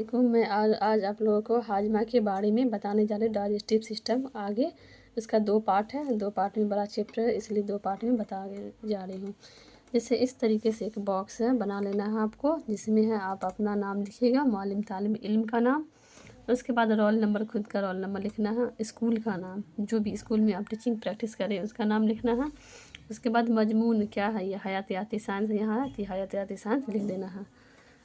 देखो मैं आज आप लोगों को हाजमा के बारे में बताने जा रही हूँ। डाइजेस्टिव सिस्टम आगे इसका 2 पार्ट है, 2 पार्ट में बड़ा चैप्टर है, इसलिए 2 पार्ट में बता जा रही हूँ। जैसे इस तरीके से एक बॉक्स है बना लेना है आपको, जिसमें है आप अपना नाम लिखिएगा, मालिम तालिब इल्म का नाम, उसके बाद रोल नंबर, खुद का रोल नंबर लिखना है, स्कूल का नाम, जो भी स्कूल में आप टीचिंग प्रैक्टिस करें उसका नाम लिखना है। उसके बाद मजमून क्या है, ये हयातियाती साइंस यहाँ है, तो हयातियाती साइंस लिख देना है।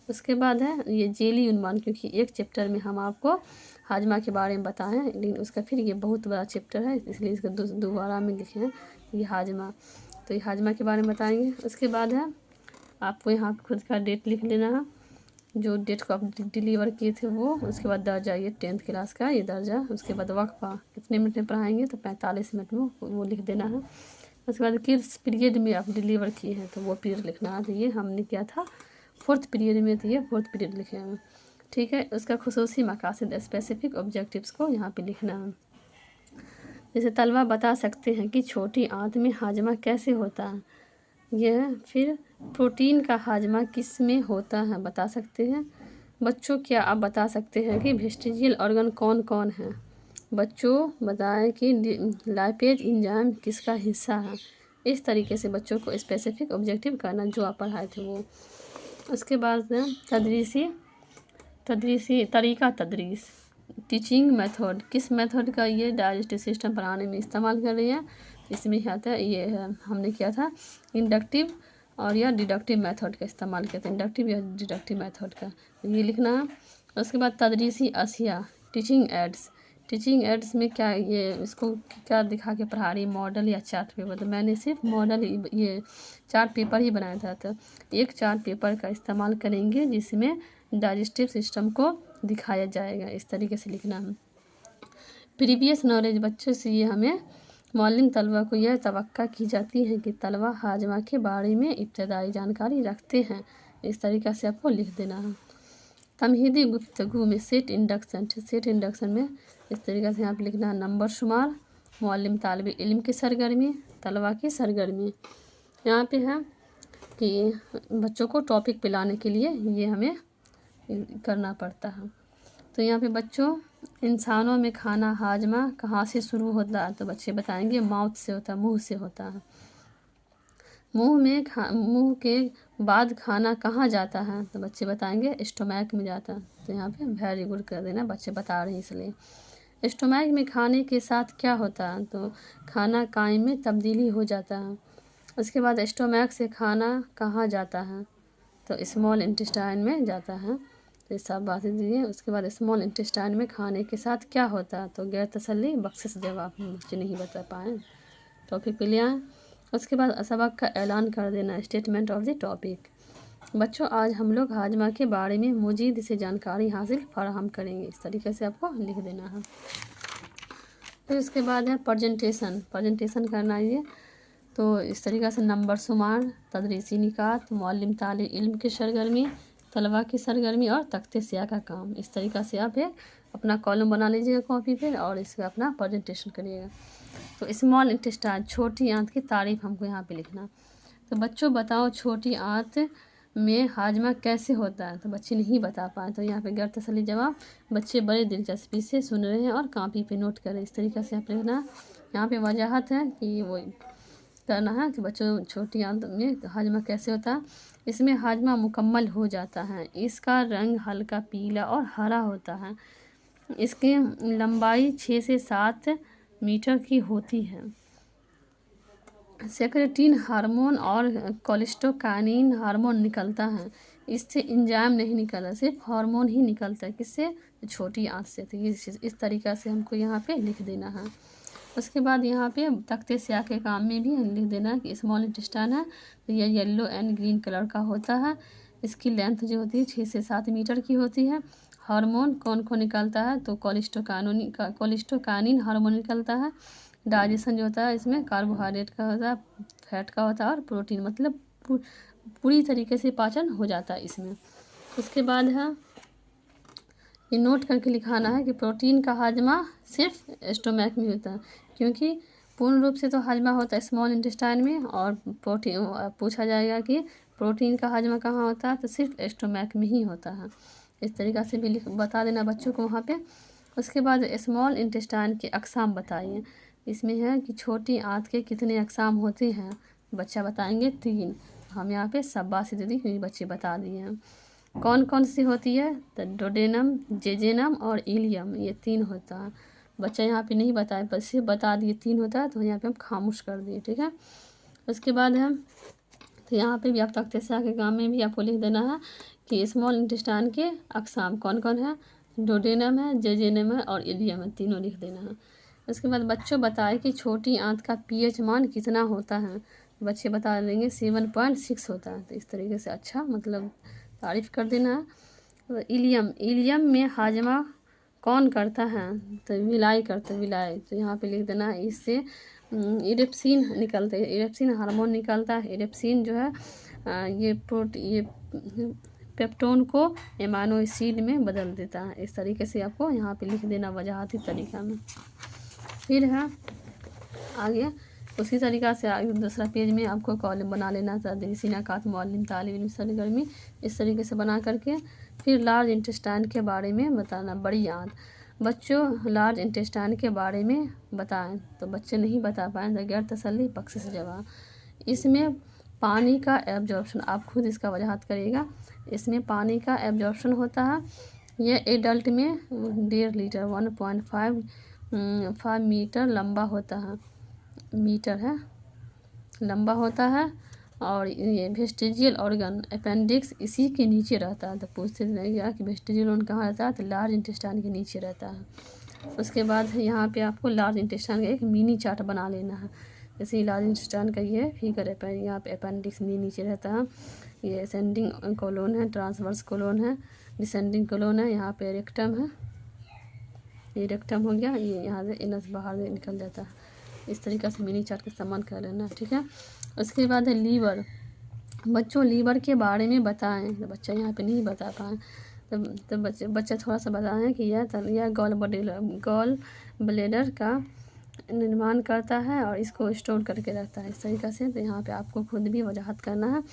उसके बाद है ये जेली उन्वान, क्योंकि एक चैप्टर में हम आपको हाजमा के बारे में बताएं, लेकिन उसका फिर ये बहुत बड़ा चैप्टर है, इसलिए इसको दोबारा में लिखे हैं ये हाजमा। तो ये हाजमा के बारे में बताएंगे। उसके बाद है आपको यहाँ खुद का डेट लिख लेना है, जो डेट को आप डिलीवर किए थे वो। उसके बाद दर्जा, ये 10th क्लास का ये दर्जा। उसके बाद वक्फा कितने मिनट में पढ़ाएंगे, तो 45 मिनट में वो लिख देना है। उसके बाद किस पीरियड में आप डिलीवर किए हैं, तो वो पीरियड लिखना है। तो ये हमने किया था 4th पीरियड में, तो ये 4th पीरियड लिखे हैं, ठीक है। उसका खुसूसी मकासद, स्पेसिफिक ऑब्जेक्टिव्स को यहाँ पे लिखना है। जैसे तलबा बता सकते हैं कि छोटी आंत में हाजमा कैसे होता है, यह फिर प्रोटीन का हाजमा किस में होता है बता सकते हैं। बच्चों क्या आप बता सकते हैं कि वेस्टिजियल ऑर्गन कौन कौन है। बच्चों बताएं कि लाइपेज एंजाइम किसका हिस्सा है। इस तरीके से बच्चों को स्पेसिफिक ऑब्जेक्टिव करना जो आप पढ़ाए थे वो। उसके बाद तदरीसी तरीका, तदरीस, टीचिंग मेथड, किस मेथड का ये डाइजेस्टिव सिस्टम पढ़ाने में इस्तेमाल कर रही है। इसमें आता है ये है, हमने किया था इंडक्टिव और या डिडक्टिव मेथड का इस्तेमाल किया था, इंडक्टिव या डिडक्टिव मेथड का, ये लिखना है। उसके बाद तदरीसी अशिया, टीचिंग एड्स, टीचिंग एड्स में क्या ये इसको क्या दिखा के पढ़ा रही, मॉडल या चार्ट पेपर। तो मैंने सिर्फ मॉडल ये चार्ट पेपर ही बनाया था, तो एक चार्ट पेपर का इस्तेमाल करेंगे जिसमें डाइजेस्टिव सिस्टम को दिखाया जाएगा। इस तरीके से लिखना है। प्रीवियस नॉलेज, बच्चों से ये हमें मौलिम तलबा को यह तवक्का की जाती है कि तलबा हाजमा के बारे में इब्तदाई जानकारी रखते हैं। इस तरीक़े से आपको लिख देना है। तमहीदी गुफ्तगू में सेट इंडक्शन, सेट इंडक्शन में इस तरीक़े से आप लिखना है नंबर शुमार, मौलिम तालिब इल्म की सरगर्मी, तलबा की सरगर्मी। यहाँ पे है कि बच्चों को टॉपिक पे लाने के लिए ये हमें करना पड़ता है। तो यहाँ पे बच्चों, इंसानों में खाना हाजमा कहाँ से शुरू होता है, तो बच्चे बताएंगे माउथ से होता है, मुंह से होता है। मुंह के बाद खाना कहाँ जाता है, तो बच्चे बताएंगे स्टोमैक में जाता है। तो यहाँ पे वेरी गुड कर देना, बच्चे बता रहे हैं इसलिए। स्टोमैक में खाने के साथ क्या होता है, तो खाना कायम में तब्दीली हो जाता है। उसके बाद स्टोमैक से खाना कहाँ जाता है, तो स्मॉल इंटेस्टाइन में जाता है। तो ये सब बातें दीजिए। उसके बाद स्मॉल इंटेस्टाइन में खाने के साथ क्या होता है, तो गैर तसल्ली बख्शिश जवाब बच्चे नहीं बता पाए, टॉपिक पे ले आए। उसके बाद सबक का ऐलान कर देना, स्टेटमेंट ऑफ द टॉपिक। बच्चों आज हम लोग हाजमा के बारे में मजीद से जानकारी हासिल फराहम करेंगे। इस तरीके से आपको लिख देना है। फिर उसके बाद है प्रेजेंटेशन करना है ये। तो इस तरीक़े से नंबर शुमार, तदरीसी निकात, मौलिम तालिब इल्म की सरगर्मी, तलबा की सरगर्मी और तख्ते स्याह का काम। इस तरीक़ा से आप एक अपना कॉलम बना लीजिएगा कॉपी पे और इसका अपना प्रेजेंटेशन करिएगा। तो स्मॉल इंटेस्टाइन, छोटी आंत की तारीफ़ हमको यहाँ पे लिखना। तो बच्चों बताओ छोटी आंत में हाजमा कैसे होता है, तो बच्चे नहीं बता पाए, तो यहाँ पे गैर तसल्ली जवाब। बच्चे बड़े दिलचस्पी से सुन रहे हैं और कॉपी पे नोट करें। इस तरीक़े से आप लिखना। यहाँ पे वजाहत है कि वो करना है कि बच्चों छोटी आंत में हाजमा कैसे होता है। इसमें हाजमा मुकम्मल हो जाता है, इसका रंग हल्का पीला और हरा होता है, इसकी लंबाई 6 से 7 मीटर की होती है। सेक्रेटिन हार्मोन और कोलेस्टोकाइनिन हार्मोन निकलता है, इससे एंजाइम नहीं निकलता, सिर्फ हार्मोन ही निकलता है। किससे, छोटी आंत से। तो ये इस तरीक़ा से हमको यहाँ पे लिख देना है। उसके बाद यहाँ पे तख्ते स्याह के काम में भी लिख देना है कि स्मॉल इंटेस्टाइन है, तो ये येलो एंड ग्रीन कलर का होता है, इसकी लेंथ जो होती है 6 से 7 मीटर की होती है। हार्मोन कौन कौन निकलता है, तो कोलेस्टोकाइनिन हार्मोन निकलता है। डाइजेशन जो होता है इसमें कार्बोहाइड्रेट का होता है, फैट का होता है और प्रोटीन, मतलब पूरी तरीके से पाचन हो जाता है इसमें। उसके बाद है ये नोट करके लिखाना है कि प्रोटीन का हाजमा सिर्फ स्टोमैक में होता है, क्योंकि पूर्ण रूप से तो हाजमा होता है स्मॉल इंटेस्टाइन में, और प्रोटीन पूछा जाएगा कि प्रोटीन का हाजमा कहाँ होता है, तो सिर्फ स्टोमैक में ही होता है। इस तरीक़ा से भी बता देना बच्चों को वहाँ पे। उसके बाद स्मॉल इंटेस्टाइन के अक़साम बताइए। इसमें है कि छोटी आंत के कितने अक़साम होते हैं, बच्चा बताएंगे 3। हम यहाँ पे शाबाशी दीदी क्योंकि बच्चे बता दिए हैं। कौन कौन सी होती है, तो डोडेनम, जेजेनम और इलियम, ये 3 होता है। बच्चा यहाँ पे नहीं बताए, बस सिर्फ बता दिए 3 होता है, तो यहाँ पे हम खामोश कर दिए, ठीक है। उसके बाद है तो यहाँ पे भी आप तख्ते से आके काम में भी आपको लिख देना है कि स्मॉल इंटेस्टाइन के अक़साम कौन कौन है, डोडेनम है, जेजेनम है और इलियम है, तीनों लिख देना है। उसके बाद बच्चों बताए कि छोटी आंत का पीएच मान कितना होता है, बच्चे बता देंगे 7.6 होता है। तो इस तरीके से अच्छा मतलब तारीफ़ कर देना है। तो इलियम में हाजमा कौन करता है, तो विलाई करता है, विलाई। तो यहाँ पे लिख देना है इससे इरेप्सिन निकलते हैं, इरेप्सिन हार्मोन निकलता है। इरेप्सिन जो है ये पेप्टोन को एमाइनो एसिड में बदल देता है। इस तरीके से आपको यहाँ पे लिख देना वजाहती तरीक़ा में। फिर है आगे उसी तरीक़ा से आगे दूसरा पेज में आपको कॉलम बना लेना था, तदरीसिनाकात मुअल्लिम तालिब इल्म सरगर्मी, इस तरीके से बना करके फिर लार्ज इंटेस्टाइन के बारे में बताना, बड़ी आंत। बच्चों लार्ज इंटेस्टाइन के बारे में बताएं, तो बच्चे नहीं बता पाएँ तो गैर तसल्ली पक्ष से जवाब। इसमें पानी का एब्जॉर्प्शन, आप खुद इसका वजाहत करिएगा। इसमें पानी का एब्जॉर्प्शन होता है, यह एडल्ट में 1.5 लीटर 1.5 मीटर लंबा होता है, मीटर है लंबा होता है। और ये वेस्टिजियल ऑर्गन अपेंडिक्स इसी के नीचे रहता है। तो पूछते रहेगा कि वेस्टिजियल ऑर्गन कहाँ रहता है, तो लार्ज इंटेस्टाइन के नीचे रहता है। उसके बाद यहाँ पे आपको लार्ज इंटेस्टाइन का एक मिनी चार्ट बना लेना है। जैसे लार्ज इंटेस्टाइन का ये फिगर है, यहाँ पे अपेंडिक्स नीचे रहता है, ये असेंडिंग कोलोन है, ट्रांसवर्स कोलोन है, डिसेंडिंग कोलोन है, यहाँ पे रेक्टम है, ये रेक्टम हो गया, ये यहाँ से इनस बाहर निकल जाता है। इस तरीक़े से मिनी चार्ट का इस्तेमाल कर लेना, ठीक है। उसके बाद है लीवर। बच्चों लीवर के बारे में बताएं, तो बच्चा यहाँ पे नहीं बता पाए, तो बच्चा थोड़ा सा बताएं कि यह गॉल ब्लेडर का निर्माण करता है और इसको स्टोर करके रखता है, इस तरीक़े से। तो यहाँ पे आपको खुद भी वजाहत करना है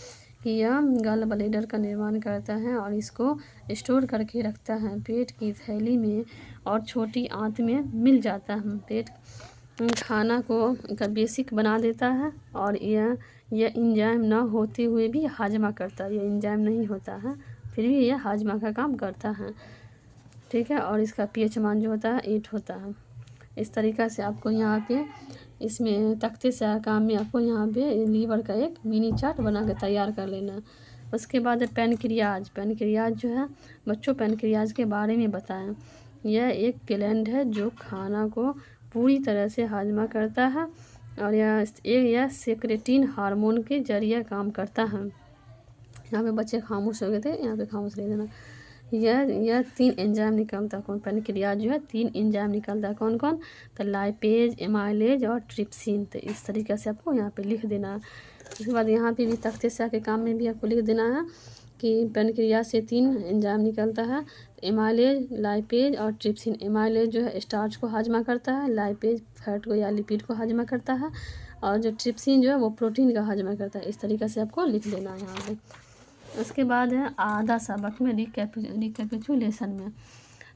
कि यह गॉल ब्लेडर का निर्माण करता है और इसको स्टोर करके रखता है पेट की थैली में और छोटी आंत में मिल जाता है। पेट खाना को का बेसिक बना देता है और यह एंजाइम ना होते हुए भी हाजमा करता है। यह एंजाइम नहीं होता है फिर भी यह हाजमा का काम करता है, ठीक है। और इसका पीएच मान जो होता है 8 होता है। इस तरीक़ा से आपको यहाँ पे इसमें तख्ते से काम में आपको यहाँ पे लीवर का एक मिनी चार्ट बना के तैयार कर लेना। उसके बाद है पैनक्रियाज जो है बच्चों, पैनक्रियाज के बारे में बताएं। यह एक ग्लैंड है जो खाना को पूरी तरह से हाजमा करता है और यह सेक्रेटिन हार्मोन के जरिए काम करता है। यहाँ पे बच्चे खामोश हो गए थे, यहाँ पे खामोश रह देना। यह 3 एंजाइम निकलता है, कौन पैनक्रियाज जो है 3 एंजाइम निकलता है, कौन कौन, तो लाइपेज, एमाइलेज और ट्रिप्सिन। तो इस तरीक़े से आपको यहाँ पे लिख देना है। उसके बाद यहाँ पे भी तख्ते से आके काम में भी आपको लिख देना है कि पैनक्रियाज से 3 एंजाइम निकलता है, एमाइलेज, लाइपेज और ट्रिप्सिन। एमाइलेज जो है स्टार्च को हाजमा करता है, लाइपेज फैट को या लिपिड को हाजमा करता है और जो ट्रिप्सिन जो है वो प्रोटीन का हाजमा करता है। इस तरीक़े से आपको लिख देना है यहाँ पे। उसके बाद है आधा सबक में रिकैपिचुलेशन में।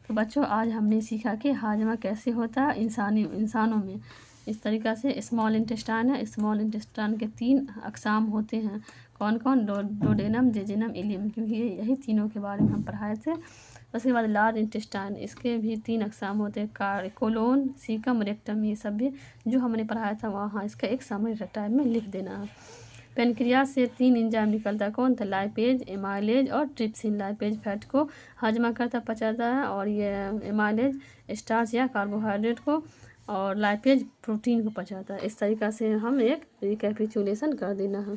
तो बच्चों आज हमने सीखा कि हाजमा कैसे होता है इंसानों में। इस तरीक़ा से स्मॉल इंटेस्टाइन है, स्मॉल इंटेस्टाइन के 3 अक़साम होते हैं, कौन कौन, डोडेनम, जेजेनम, इलियम, क्योंकि यही तीनों के बारे में हम पढ़ाए थे। उसके बाद लार्ज इंटेस्टाइन, इसके भी 3 अक़साम होते हैं, कोलोन, सीकम, रेक्टम, ये सब भी जो हमने पढ़ाया था वहाँ इसका एक समरी टाइप में लिख देना है। पैनक्रियाज से 3 एंजाइम निकलता है, कौन था, लाइपेज, एमाइलेज और ट्रिप्सिन। लाइपेज फैट को हाजमा करता पचाता है और ये एमाइलेज स्टार्च या कार्बोहाइड्रेट को और लाइपेज प्रोटीन को पचाता है। इस तरीक़ा से हम एक रिकैपिचुलेशन कर देना है,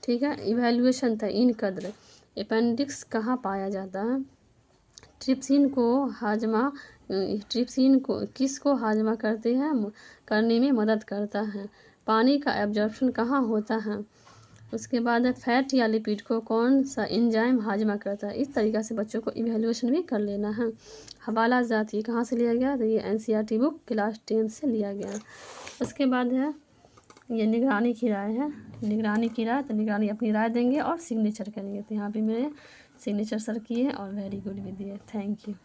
ठीक है। इवैल्यूएशन था इन कद्र, अपेंडिक्स कहाँ पाया जाता है, ट्रिप्सिन को किसको हाजमा करने में मदद करता है, पानी का एब्जॉर्प्शन कहाँ होता है, उसके बाद फैट या लिपिड को कौन सा एंजाइम हाजमा करता है। इस तरीक़ा से बच्चों को इवैल्यूएशन भी कर लेना है। हवाला ज़ात ये कहाँ से लिया गया, तो ये एनसीईआरटी बुक क्लास 10 से लिया गया। उसके बाद है ये निगरानी की राय है, निगरानी की राय, तो निगरानी अपनी राय देंगे और सिग्नेचर करेंगे। तो यहाँ पे मेरे सिग्नेचर सर की है और वेरी गुड भी दिए। Thank you.